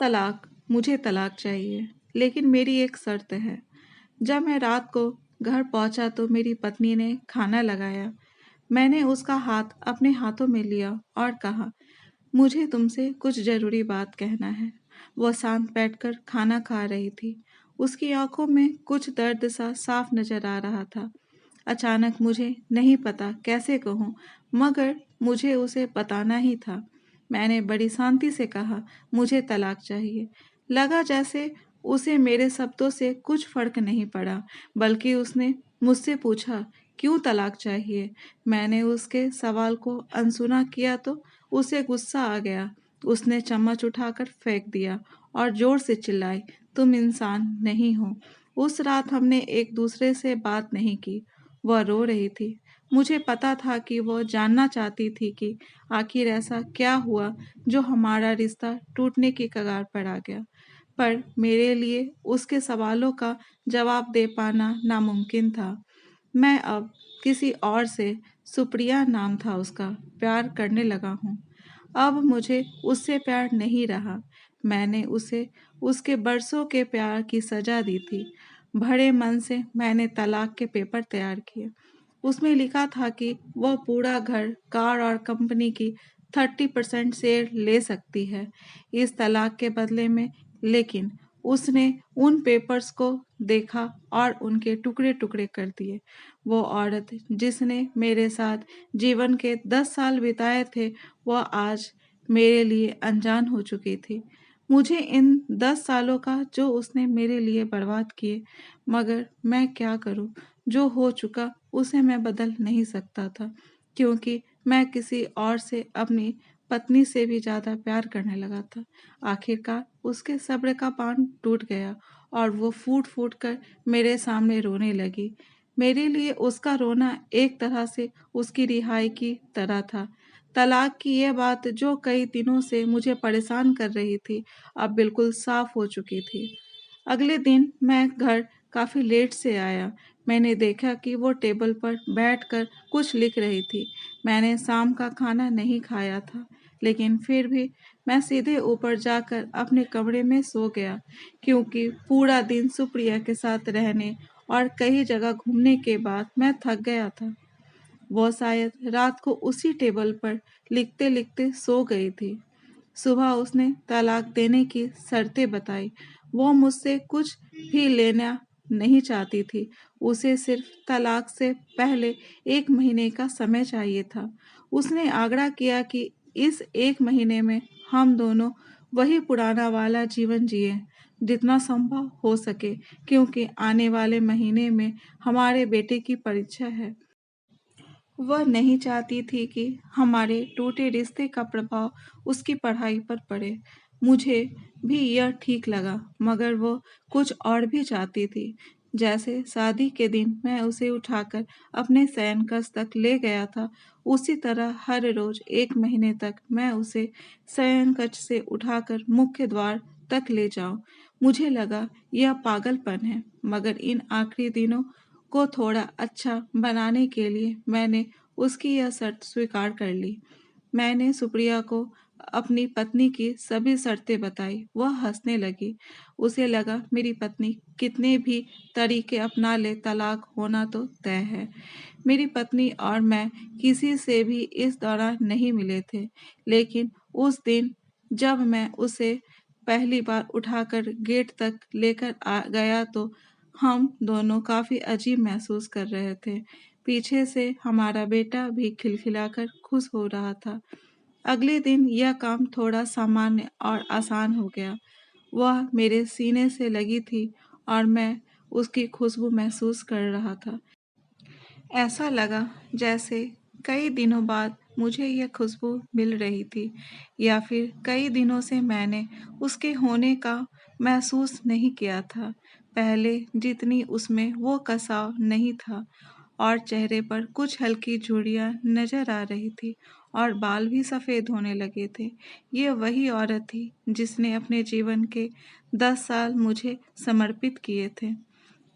तलाक, मुझे तलाक चाहिए, लेकिन मेरी एक शर्त है। जब मैं रात को घर पहुंचा तो मेरी पत्नी ने खाना लगाया। मैंने उसका हाथ अपने हाथों में लिया और कहा, मुझे तुमसे कुछ जरूरी बात कहना है। वह शांत बैठकर खाना खा रही थी। उसकी आंखों में कुछ दर्द सा साफ नजर आ रहा था। अचानक मुझे नहीं पता कैसे कहूँ, मगर मुझे उसे बताना ही था। मैंने बड़ी शांति से कहा, मुझे तलाक चाहिए। लगा जैसे उसे मेरे शब्दों से कुछ फर्क नहीं पड़ा, बल्कि उसने मुझसे पूछा, क्यों तलाक चाहिए? मैंने उसके सवाल को अनसुना किया तो उसे गुस्सा आ गया। उसने चम्मच उठाकर फेंक दिया और जोर से चिल्लाई, तुम इंसान नहीं हो। उस रात हमने एक दूसरे से बात नहीं की। वह रो रही थी। मुझे पता था कि वह जानना चाहती थी कि आखिर ऐसा क्या हुआ जो हमारा रिश्ता टूटने की कगार पर आ गया। पर मेरे लिए उसके सवालों का जवाब दे पाना नामुमकिन था। मैं अब किसी और से, सुप्रिया नाम था उसका, प्यार करने लगा हूँ। अब मुझे उससे प्यार नहीं रहा। मैंने उसे उसके बरसों के प्यार की सजा दी थी। भरे मन से मैंने तलाक के पेपर तैयार किए। उसमें लिखा था कि वह पूरा घर, कार और कंपनी की 30% शेयर ले सकती है इस तलाक के बदले में। लेकिन उसने उन पेपर्स को देखा और उनके टुकड़े टुकड़े कर दिए। वो औरत जिसने मेरे साथ जीवन के 10 साल बिताए थे, वह आज मेरे लिए अनजान हो चुकी थी। मुझे इन 10 सालों का जो उसने मेरे लिए बर्बाद किए, मगर मैं क्या करूं? जो हो चुका उसे मैं बदल नहीं सकता था, क्योंकि मैं किसी और से, अपनी पत्नी से भी ज्यादा प्यार करने लगा था। आखिरकार उसके सब्र का बांध टूट गया और वो फूट फूट कर मेरे सामने रोने लगी। मेरे लिए उसका रोना एक तरह से उसकी रिहाई की तरह था। तलाक की यह बात जो कई दिनों से मुझे परेशान कर रही थी, अब बिल्कुल साफ हो चुकी थी। अगले दिन मैं घर काफी लेट से आया। मैंने देखा कि वो टेबल पर बैठकर कुछ लिख रही थी। मैंने शाम का खाना नहीं खाया था, लेकिन फिर भी मैं सीधे ऊपर जाकर अपने कमरे में सो गया, क्योंकि पूरा दिन सुप्रिया के साथ रहने और कई जगह घूमने के बाद मैं थक गया था। वो शायद रात को उसी टेबल पर लिखते लिखते सो गई थी। सुबह उसने तलाक देने की शर्तें बताई। वो मुझसे कुछ भी लेना नहीं चाहती थी। उसे सिर्फ तलाक से पहले 1 महीने का समय चाहिए था। उसने आग्रह किया कि इस 1 महीने में हम दोनों वही पुराना वाला जीवन जिए, जितना संभव हो सके, क्योंकि आने वाले महीने में हमारे बेटे की परीक्षा है। वह नहीं चाहती थी कि हमारे टूटे रिश्ते का प्रभाव उसकी पढ़ाई पर पड़े। मुझे भी यह ठीक लगा, मगर वो कुछ और भी चाहती थी। जैसे शादी के दिन मैं उसे उठाकर अपने शयनकक्ष तक ले गया था, उसी तरह हर रोज 1 महीने तक मैं उसे शयनकक्ष से उठाकर मुख्य द्वार तक ले जाऊं। मुझे लगा यह पागलपन है, मगर इन आखिरी दिनों को थोड़ा अच्छा बनाने के लिए मैंने उसकी यह शर्त स्वीकार कर ली। मैंने सुप्रिया को अपनी पत्नी की सभी शर्तें बताई। वह हंसने लगी। उसे लगा मेरी पत्नी कितने भी तरीके अपना ले, तलाक होना तो तय है। मेरी पत्नी और मैं किसी से भी इस दौरान नहीं मिले थे, लेकिन उस दिन जब मैं उसे पहली बार उठाकर गेट तक लेकर आ गया तो हम दोनों काफी अजीब महसूस कर रहे थे। पीछे से हमारा बेटा भी खिलखिलाकर खुश हो रहा था। अगले दिन यह काम थोड़ा सामान्य और आसान हो गया। वह मेरे सीने से लगी थी और मैं उसकी खुशबू महसूस कर रहा था। ऐसा लगा जैसे कई दिनों बाद मुझे यह खुशबू मिल रही थी, या फिर कई दिनों से मैंने उसके होने का महसूस नहीं किया था। पहले जितनी उसमें वो कसाव नहीं था, और चेहरे पर कुछ हल्की झुर्रियाँ नजर आ रही थी और बाल भी सफ़ेद होने लगे थे। ये वही औरत थी जिसने अपने जीवन के 10 साल मुझे समर्पित किए थे।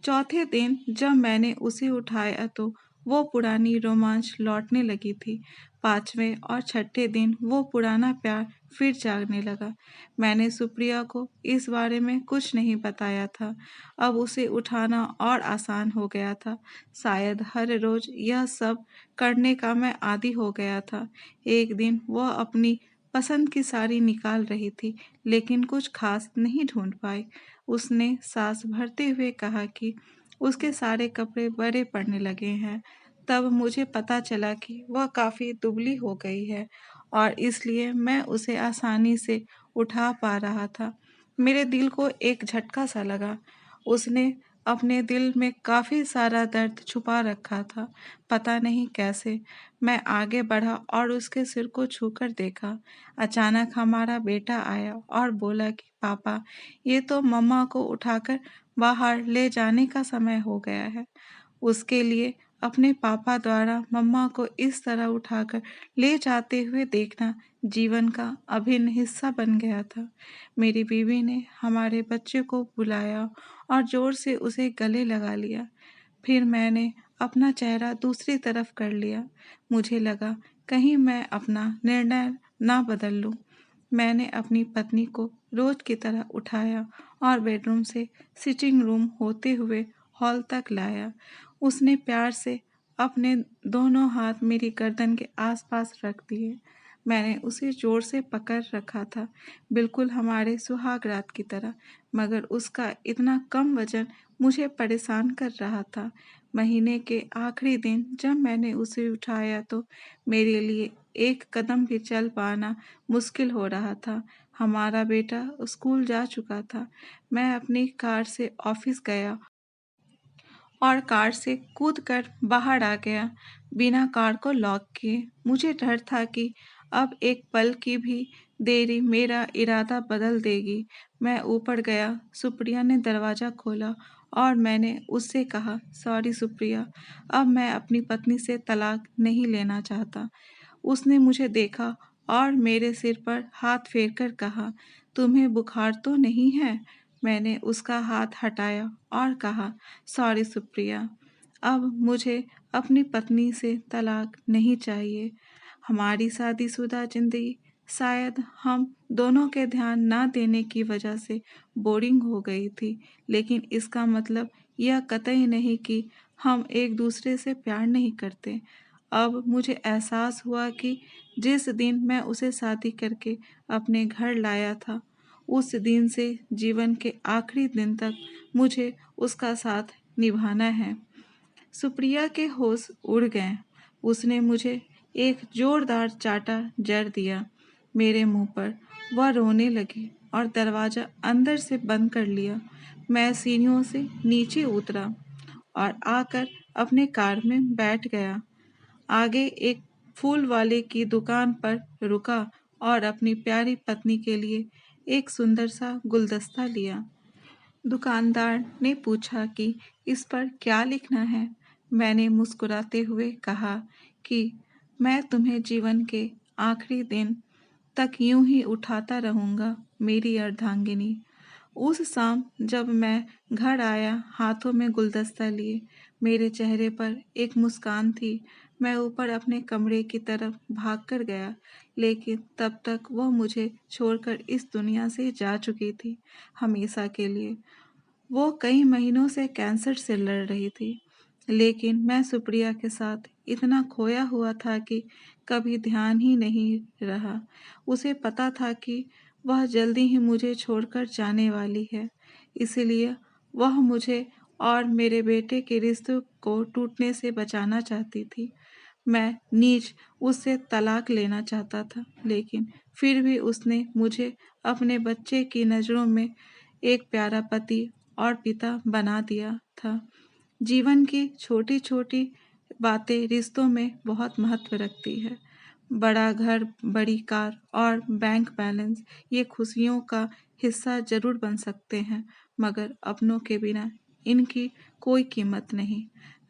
चौथे दिन जब मैंने उसे उठाया तो वो पुरानी रोमांच लौटने लगी थी। 5वें और छठे दिन वो पुराना प्यार फिर जागने लगा। मैंने सुप्रिया को इस बारे में कुछ नहीं बताया था। अब उसे उठाना और आसान हो गया था। शायद हर रोज यह सब करने का मैं आदी हो गया था। एक दिन वह अपनी पसंद की साड़ी निकाल रही थी, लेकिन कुछ खास नहीं ढूंढ पाई। उसने सांस भरते हुए कहा कि उसके सारे कपड़े बड़े पड़ने लगे हैं। तब मुझे पता चला कि वह काफ़ी दुबली हो गई है और इसलिए मैं उसे आसानी से उठा पा रहा था। मेरे दिल को एक झटका सा लगा। उसने अपने दिल में काफ़ी सारा दर्द छुपा रखा था, पता नहीं कैसे। मैं आगे बढ़ा और उसके सिर को छूकर देखा। अचानक हमारा बेटा आया और बोला कि पापा, ये तो मम्मा को उठाकर बाहर ले जाने का समय हो गया है। उसके लिए अपने पापा द्वारा मम्मा को इस तरह उठाकर ले जाते हुए देखना जीवन का अभिन्न हिस्सा बन गया था। मेरी बीवी ने हमारे बच्चे को बुलाया और जोर से उसे गले लगा लिया। फिर मैंने अपना चेहरा दूसरी तरफ कर लिया। मुझे लगा कहीं मैं अपना निर्णय ना बदल लूं। मैंने अपनी पत्नी को रोज की तरह उठाया और बेडरूम से सिटिंग रूम होते हुए हॉल तक लाया। उसने प्यार से अपने दोनों हाथ मेरी गर्दन के आसपास रख दिए। मैंने उसे जोर से पकड़ रखा था, बिल्कुल हमारे सुहाग रात की तरह, मगर उसका इतना कम वजन मुझे परेशान कर रहा था। महीने के आखिरी दिन जब मैंने उसे उठाया तो मेरे लिए एक कदम भी चल पाना मुश्किल हो रहा था। हमारा बेटा स्कूल जा चुका था। मैं अपनी कार से ऑफिस गया और कार से कूदकर बाहर आ गया, बिना कार को लॉक किए। मुझे डर था कि अब एक पल की भी देरी मेरा इरादा बदल देगी। मैं ऊपर गया, सुप्रिया ने दरवाज़ा खोला और मैंने उससे कहा, सॉरी सुप्रिया, अब मैं अपनी पत्नी से तलाक नहीं लेना चाहता। उसने मुझे देखा और मेरे सिर पर हाथ फेरकर कहा, तुम्हें बुखार तो नहीं है? मैंने उसका हाथ हटाया और कहा, सॉरी सुप्रिया, अब मुझे अपनी पत्नी से तलाक नहीं चाहिए। हमारी शादीशुदा जिंदगी शायद हम दोनों के ध्यान ना देने की वजह से बोरिंग हो गई थी, लेकिन इसका मतलब यह कतई नहीं कि हम एक दूसरे से प्यार नहीं करते। अब मुझे एहसास हुआ कि जिस दिन मैं उसे शादी करके अपने घर लाया था, उस दिन से जीवन के आखिरी दिन तक मुझे उसका साथ निभाना है। सुप्रिया के होश उड़ गए। उसने मुझे एक जोरदार चाटा जड़ दिया मेरे मुंह पर। वह रोने लगी और दरवाज़ा अंदर से बंद कर लिया। मैं सीढ़ियों से नीचे उतरा और आकर अपने कार में बैठ गया। आगे एक फूल वाले की दुकान पर रुका और अपनी प्यारी पत्नी के लिए एक सुंदर सा गुलदस्ता लिया। दुकानदार ने पूछा कि इस पर क्या लिखना है। मैंने मुस्कुराते हुए कहा कि मैं तुम्हें जीवन के आखिरी दिन तक यूं ही उठाता रहूंगा, मेरी अर्धांगिनी। उस शाम जब मैं घर आया हाथों में गुलदस्ता लिए, मेरे चेहरे पर एक मुस्कान थी। मैं ऊपर अपने कमरे की तरफ भागकर गया, लेकिन तब तक वह मुझे छोड़कर इस दुनिया से जा चुकी थी, हमेशा के लिए। वो कई महीनों से कैंसर से लड़ रही थी, लेकिन मैं सुप्रिया के साथ इतना खोया हुआ था कि कभी ध्यान ही नहीं रहा। उसे पता था कि वह जल्दी ही मुझे छोड़कर जाने वाली है, इसलिए वह मुझे और मेरे बेटे के रिश्ते को टूटने से बचाना चाहती थी। मैं नीच उससे तलाक लेना चाहता था, लेकिन फिर भी उसने मुझे अपने बच्चे की नज़रों में एक प्यारा पति और पिता बना दिया था। जीवन की छोटी-छोटी बातें रिश्तों में बहुत महत्व रखती है। बड़ा घर, बड़ी कार और बैंक बैलेंस ये खुशियों का हिस्सा ज़रूर बन सकते हैं, मगर अपनों के बिना इनकी कोई कीमत नहीं।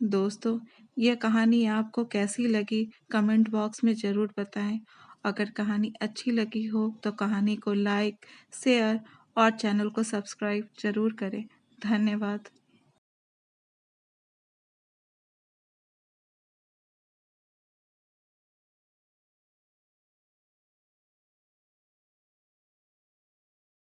दोस्तों, यह कहानी आपको कैसी लगी कमेंट बॉक्स में ज़रूर बताएं। अगर कहानी अच्छी लगी हो तो कहानी को लाइक, शेयर और चैनल को सब्सक्राइब ज़रूर करें। धन्यवाद।